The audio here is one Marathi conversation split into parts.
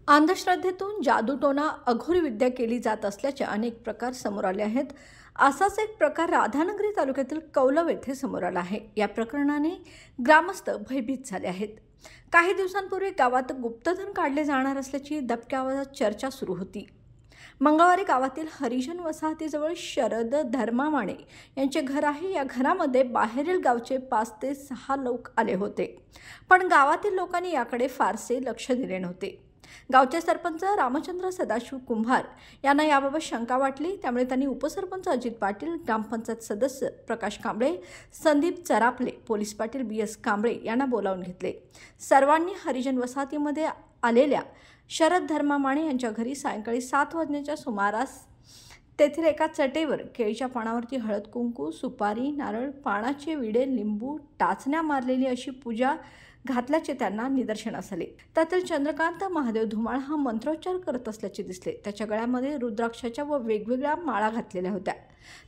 अंधश्रद्धेतून जादूटोणा अघोरी विद्या केली जात असल्याचे अनेक प्रकार समोर आले आहेत। असाच एक प्रकार राधानगरी तालुक्यातील कौलव येथे समोर आला आहे। या प्रकरणाने ग्रामस्थ भयभीत झाले आहेत। काही दिवसांपूर्वी गावात गुप्तधन काढले जाणार असल्याची दबक्या आवाजात चर्चा सुरू होती। मंगळवारी गावातील हरिजन वसाहतीजवळ शरद धर्मामाणे यांचे घर आहे। या घरामध्ये बाहेरील गावचे 5 ते 6 लोक आले होते, पण गावातील लोकांनी याकडे फारसे लक्ष दिले नव्हते। गावचे सरपंच रामचंद्र सदाशिव कुंभार यांना याबाबत शंका वाटली, त्यामुळे त्यांनी उपसरपंच अजित पाटील, ग्रामपंचायत सदस्य प्रकाश कांबळे, संदीप चरापले, पोलीस पाटील BS कांबळे यांना बोलावून घेतले। सर्वांनी हरिजन वसाहतीमध्ये आलेल्या शरद धर्मामाणे यांच्या घरी सायंकाळी 7 वाजण्याच्या सुमारास तेथील एका चटेवर केळीच्या पानावरती हळद कुंकू, सुपारी, नारळ, पानाचे विडे, लिंबू, टाचण्या मारलेली अशी पूजा घातल्याचे त्यांना निदर्शनास आले। त्यातील चंद्रकांत महादेव धुमाळ हा मंत्रोच्चार करत असल्याचे दिसले। त्याच्या गळ्यामध्ये रुद्राक्षाच्या व वेगवेगळ्या माळा घातलेल्या होत्या।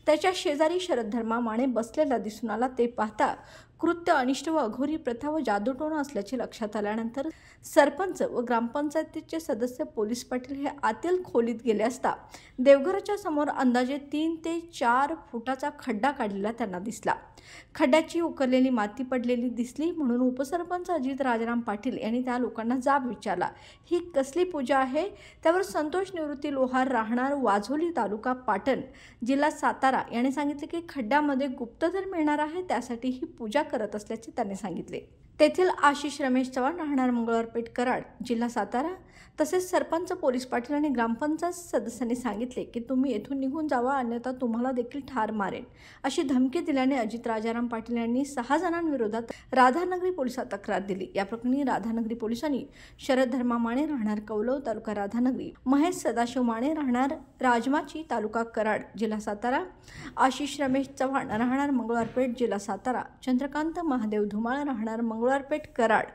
त्याच्या शेजारी शरद धर्मामाणे बसलेला दिसून आला। ते पाहता कृत्य अनिष्ट व अघोरी प्रथा व जादूटोणा असल्याचे लक्षात आल्यानंतर सरपंच व ग्रामपंचायतीचे सदस्य पोलीस पाटील हे आतील खोलीत गेले असता देवघराच्या समोर अंदाजे 3 ते 4 फुटाचा खड्डा काढलेला त्यांना दिसला। खड्ड्याची उकरलेली माती पडलेली दिसली, म्हणून उपसरपंच अजित राजाराम पाटील यांनी त्या लोकांना जाब विचारला, ही कसली पूजा आहे? त्यावर संतोष निवृत्ती लोहार, राहणार वाझोली, तालुका पाटण, जिल्हा सातारा यांनी सांगितले की खड्ड्यामध्ये गुप्तधन मिळणार आहे, त्यासाठी ही पूजा करत असल्याचे त्यांनी सांगितले। तेथील आशिष रमेश चव्हाण, राहणार मंगळवारपेठ, कराड, जिल्हा सातारा, तसेच सरपंच, पोलीस पाटील आणि ग्रामपंचायत सदस्यांनी सांगितले की तुम्ही येथून निघून जावा, अन्यथा तुम्हाला देखील ठार मारेन अशी धमकी दिल्याने अजित राजाराम पाटील यांनी 6 जणांविरोधात राधानगरी पोलिसात तक्रार दिली। या प्रकरणी राधानगरी पोलिसांनी शरद धर्मामाणे, राहणार कौलव, तालुका राधानगरी, महेश सदाशिव माने, राहणार राजमाची, तालुका कराड, जिल्हा सातारा, आशिष रमेश चव्हाण, राहणार मंगळवारपेठ, जिल्हा सातारा, चंद्रकांत महादेव धुमाळ, राहणार मंगळवारपेठ, कराड,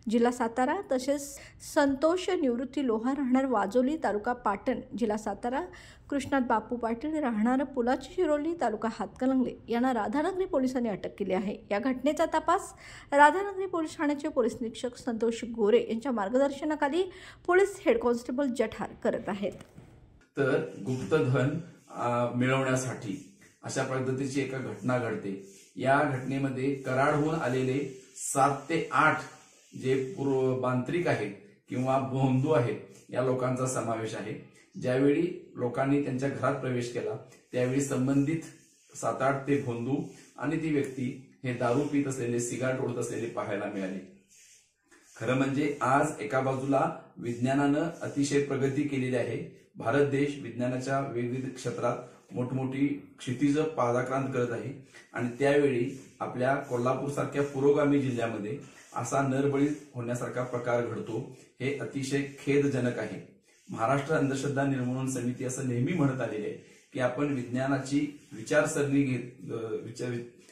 जिल्हा सातारा, तसेच संतोष निवृत्ती लोहार, राहणार वाजोली, तालुका पाटण, जिल्हा सातारा, कृष्णात बापू पाटील, राहणार पुलाची शिरोली, तालुका हातकणंगले यांना राधानगरी पोलिसांनी अटक केली आहे। या घटनेचा तपास राधानगरी पोलीस ठाण्याचे पोलीस निरीक्षक संतोष गोरे यांच्या मार्गदर्शनाखाली पोलीस हेड कॉन्स्टेबल जठार करत आहेत। तर गुप्तधन मिळवण्यासाठी अशा पद्धतीची एक घटना घडते। या घटनेमध्ये कराडहून आलेले 7 ते 8 जे मांत्रिक आहेत किंवा भोंदू आहेत या लोकांचा समावेश आहे। ज्यावेळी लोकांनी त्यांच्या घरात प्रवेश केला त्यावेळी संबंधित 7-8 ते भोंदू आणि ती व्यक्ती हे दारू पीत असलेले, सिगारेट ओढत असलेले पाहायला मिळाले। खरं म्हणजे आज एका बाजूला विज्ञानानं अतिशय प्रगती केलेली आहे। भारत देश विज्ञानाच्या विविध क्षेत्रात मोठमोठी क्षितिज पादाक्रांत करत आहे आणि त्यावेळी आपल्या कोल्हापूर सारख्या पुरोगामी जिल्ह्यामध्ये असा नरबळी होण्यासारखा प्रकार घडतो, हे अतिशय खेदजनक आहे। महाराष्ट्र अंधश्रद्धा निर्मूलन समिती असं नेहमी म्हणत आलेले आहे की आपण विज्ञानाची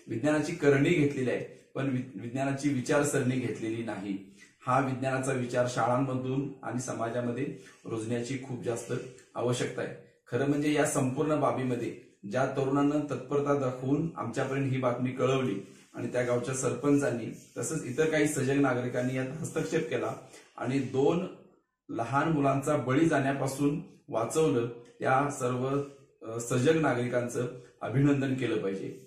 विज्ञानाची करणी घेतलेली आहे, पण विज्ञानाची विचारसरणी घेतलेली नाही। हा विज्ञानाचा विचार शाळांमधून आणि समाजामध्ये रुजण्याची खूप जास्त आवश्यकता आहे। खरं म्हणजे या संपूर्ण बाबीमध्ये ज्या तरुणांना तत्परता दाखवून आमच्यापर्यंत ही बातमी कळवली आणि त्या गावच्या सरपंचांनी तसंच इतर काही सजग नागरिकांनी यात हस्तक्षेप केला आणि 2 लहान मुलांचा बळी जाण्यापासून वाचवलं, त्या सर्व सजग नागरिकांचं अभिनंदन केलं पाहिजे।